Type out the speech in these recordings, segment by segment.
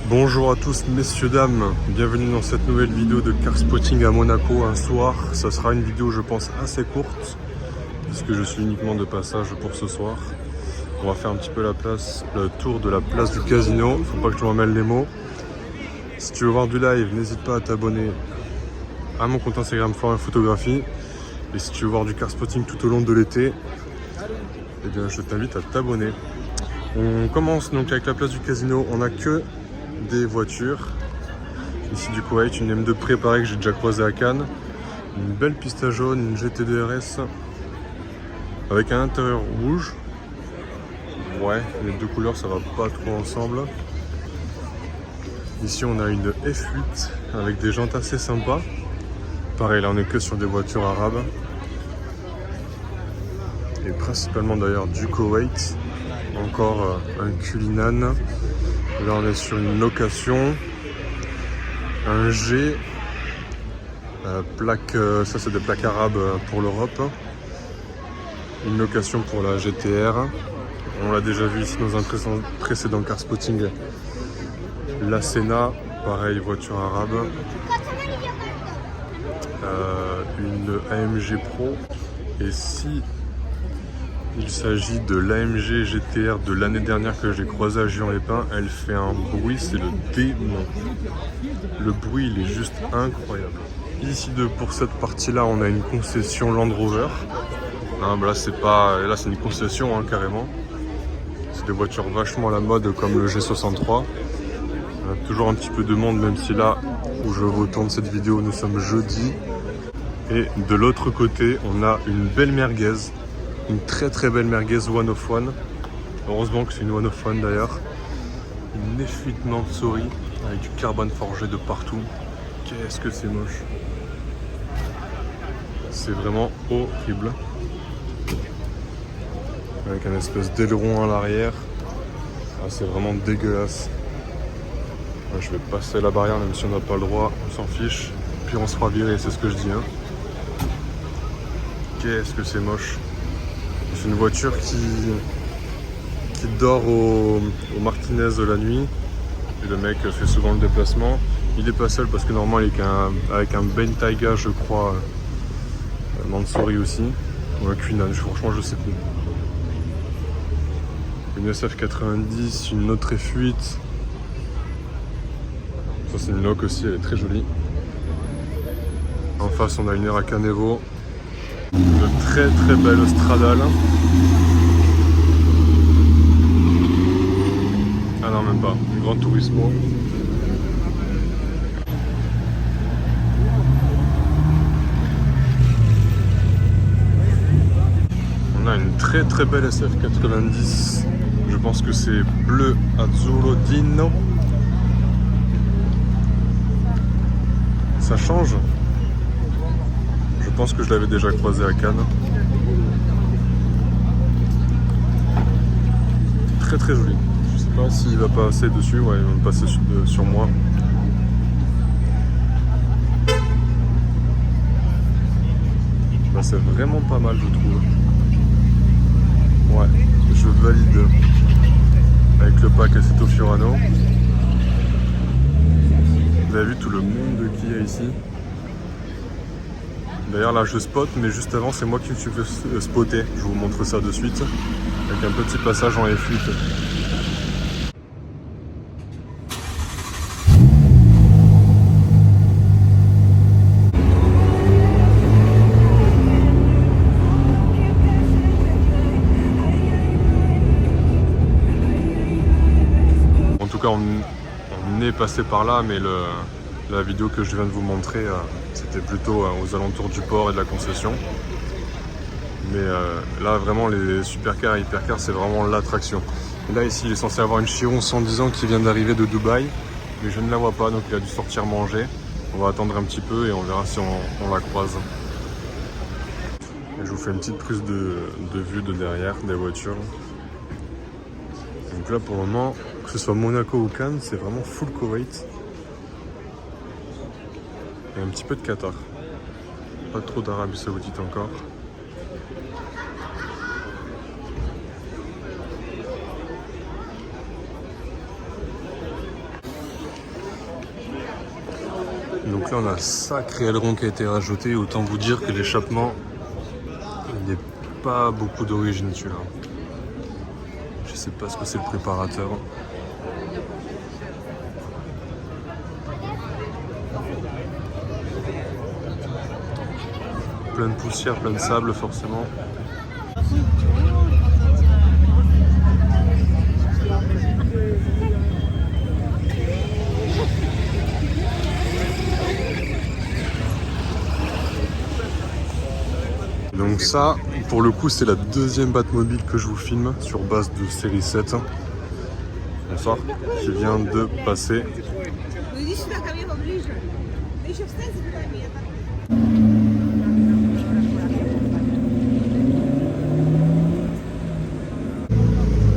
Bonjour à tous messieurs dames, bienvenue dans cette nouvelle vidéo de car spotting à Monaco un soir. Ça sera une vidéo je pense assez courte puisque je suis uniquement de passage pour ce soir. On va faire un petit peu le tour de la place du casino, faut pas que je m'emmêle les mots. Si tu veux voir du live, n'hésite pas à t'abonner à mon compte Instagram Florian Photographie. Et si tu veux voir du car spotting tout au long de l'été, eh bien je t'invite à t'abonner. On commence donc avec la place du casino, on n'a que des voitures. Ici du Koweït, une M2 préparée que j'ai déjà croisée à Cannes. Une belle pista jaune, une GT DRS avec un intérieur rouge. Ouais, les deux couleurs ça va pas trop ensemble. Ici on a une F8 avec des jantes assez sympas. Pareil, là on est que sur des voitures arabes. Et principalement d'ailleurs du Koweït. Encore un Cullinan. Là on est sur une location. Un G. Ça c'est des plaques arabes pour l'Europe. Une location pour la GTR. On l'a déjà vu ici dans un précédent car spotting. La Senna, pareil, voiture arabe. Une AMG Pro. Et si il s'agit de l'AMG GTR de l'année dernière que j'ai croisée à Juan-les-Pins, elle fait un bruit, c'est le démon. Le bruit, il est juste incroyable. Ici, pour cette partie-là, on a une concession Land Rover. Hein, là, c'est une concession, hein, carrément. C'est des voitures vachement à la mode, comme le G63. On a toujours un petit peu de monde, même si là où je vous tourne cette vidéo, nous sommes jeudi. Et de l'autre côté, on a une belle merguez. Une très très belle merguez One of One. Heureusement que c'est une One of One d'ailleurs. Une F8 Mansory avec du carbone forgé de partout. Qu'est-ce que c'est moche. C'est vraiment horrible. Avec un espèce d'aileron à l'arrière. Ah, c'est vraiment dégueulasse. Je vais passer la barrière même si on n'a pas le droit. On s'en fiche. Puis on se fera virer, c'est ce que je dis. Hein. Qu'est-ce que c'est moche. C'est une voiture qui dort au Martinez de la nuit. Et le mec fait souvent le déplacement. Il n'est pas seul parce que normalement il est avec un Ben Taiga, je crois, Mansory aussi. Ou un Cullinan, franchement je sais plus. Une SF90, une autre F8. Ça c'est une loc aussi, elle est très jolie. En face on a une Huracan Evo. Une très très belle Stradale. Ah non, même pas. Une Gran Turismo. On a une très très belle SF90. Je pense que c'est bleu Azzurro Dino. Ça change. Je pense que je l'avais déjà croisé à Cannes. Très très joli. Je sais pas s'il va passer dessus. Ouais, il va passer sur moi. Bah, c'est vraiment pas mal, je trouve. Ouais, je valide. Avec le pack Assetto Fiorano. Vous avez vu tout le monde qu'il y a ici. D'ailleurs là je spot, mais juste avant c'est moi qui me suis fait spotter. Je vous montre ça de suite. Avec un petit passage en F8. En tout cas on est passé par là, mais la vidéo que je viens de vous montrer, c'était plutôt aux alentours du port et de la concession. Mais là vraiment les supercars et hypercars c'est vraiment l'attraction. Là ici il est censé avoir une Chiron 110 ans qui vient d'arriver de Dubaï. Mais je ne la vois pas, donc il a dû sortir manger. On va attendre un petit peu et on verra si on la croise. Et je vous fais une petite prise de vue de derrière des voitures. Donc là pour le moment, que ce soit Monaco ou Cannes, c'est vraiment full Koweït. Et un petit peu de Qatar. Pas trop d'Arabie Saoudite encore. Donc là on a un sacré aileron qui a été rajouté. Autant vous dire que l'échappement, il n'est pas beaucoup d'origine celui-là. Je sais pas ce que c'est le préparateur. Plein de poussière, plein de sable forcément. Donc ça, pour le coup, c'est la deuxième Batmobile que je vous filme sur base de série 7. Bonsoir, qui vient de passer.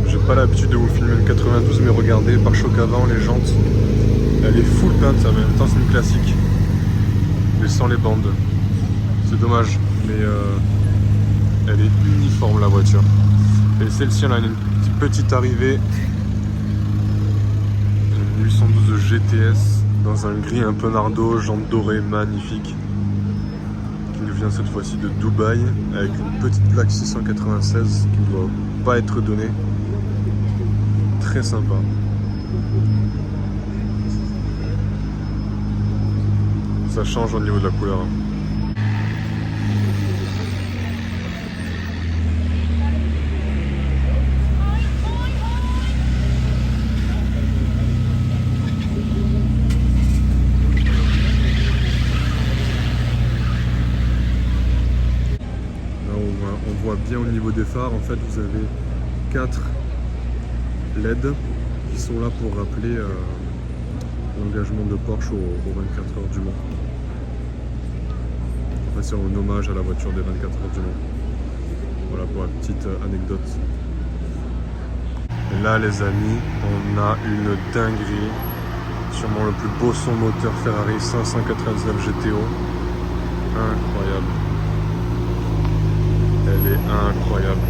J'ai pas l'habitude de vous filmer une 92, mais regardez, pare-choc avant, les jantes. Elle est full peinte, en même temps c'est une classique. Mais sans les bandes. C'est dommage, mais elle est uniforme la voiture. Et celle-ci, elle a une petite arrivée. Une 812 GTS dans un gris un peu nardo, jantes dorées, magnifique. Qui nous vient cette fois-ci de Dubaï, avec une petite plaque 696 qui ne doit pas être donnée. Très sympa. Ça change au niveau de la couleur. On voit bien au niveau des phares, en fait vous avez 4 LED qui sont là pour rappeler l'engagement de Porsche aux 24 heures du Mans. En fait c'est un hommage à la voiture des 24 heures du Mans. Voilà pour la petite anecdote. Et là les amis, on a une dinguerie. Sûrement le plus beau son moteur Ferrari 599 GTO. Incroyable. Elle est incroyable.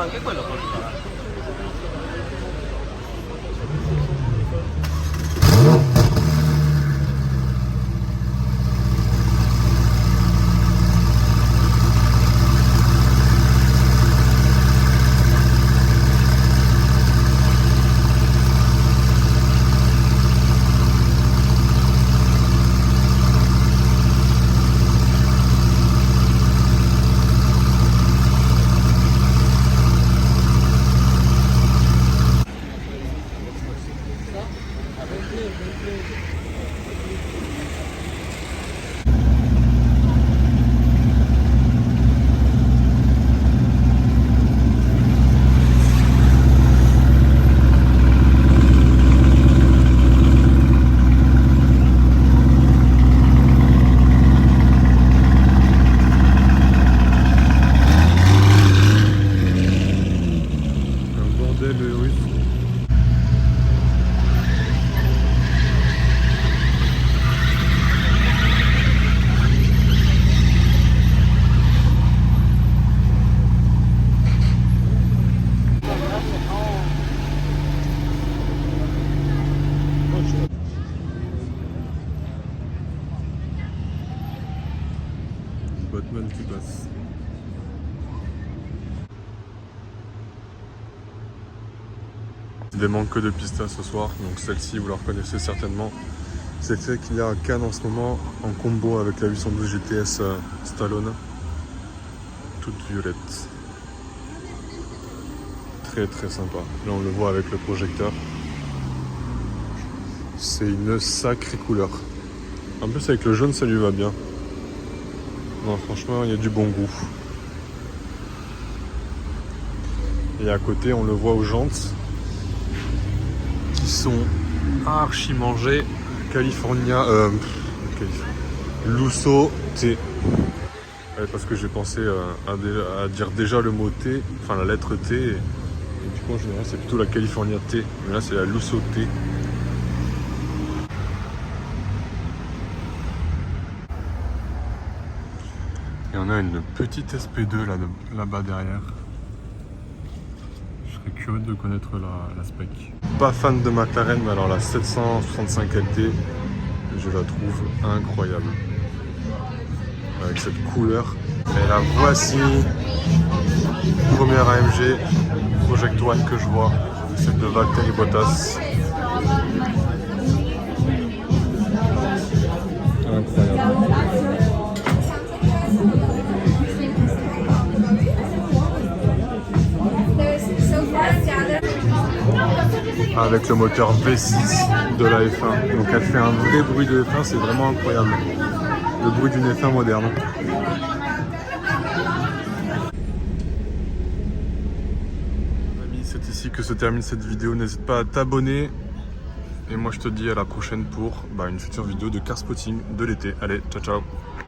Anche quello costa. Batman qui passe. Des manques que de pistas ce soir, donc celle-ci vous la reconnaissez certainement. C'est celle qu'il y a à Cannes en ce moment en combo avec la 812 GTS Stallone. Toute violette. Très très sympa. Là on le voit avec le projecteur. C'est une sacrée couleur. En plus avec le jaune ça lui va bien. Non franchement il y a du bon goût. Et à côté on le voit aux jantes qui sont archi mangées. California, Lusso T. Ouais, parce que j'ai pensé à dire déjà le mot T, enfin la lettre T, et du coup en général c'est plutôt la California T, mais là c'est la Lusso T. Et on a une petite SP2 là-bas derrière. Je serais curieux de connaître la spec. Pas fan de McLaren, mais alors la 765 LT, je la trouve incroyable. Avec cette couleur. Et la voici. Première AMG Project One que je vois. Celle de Valtteri Bottas. Incroyable. Avec le moteur V6 de la F1. Donc elle fait un vrai bruit de F1, c'est vraiment incroyable. Le bruit d'une F1 moderne. Amis, c'est ici que se termine cette vidéo. N'hésite pas à t'abonner. Et moi je te dis à la prochaine pour une future vidéo de car spotting de l'été. Allez, ciao ciao.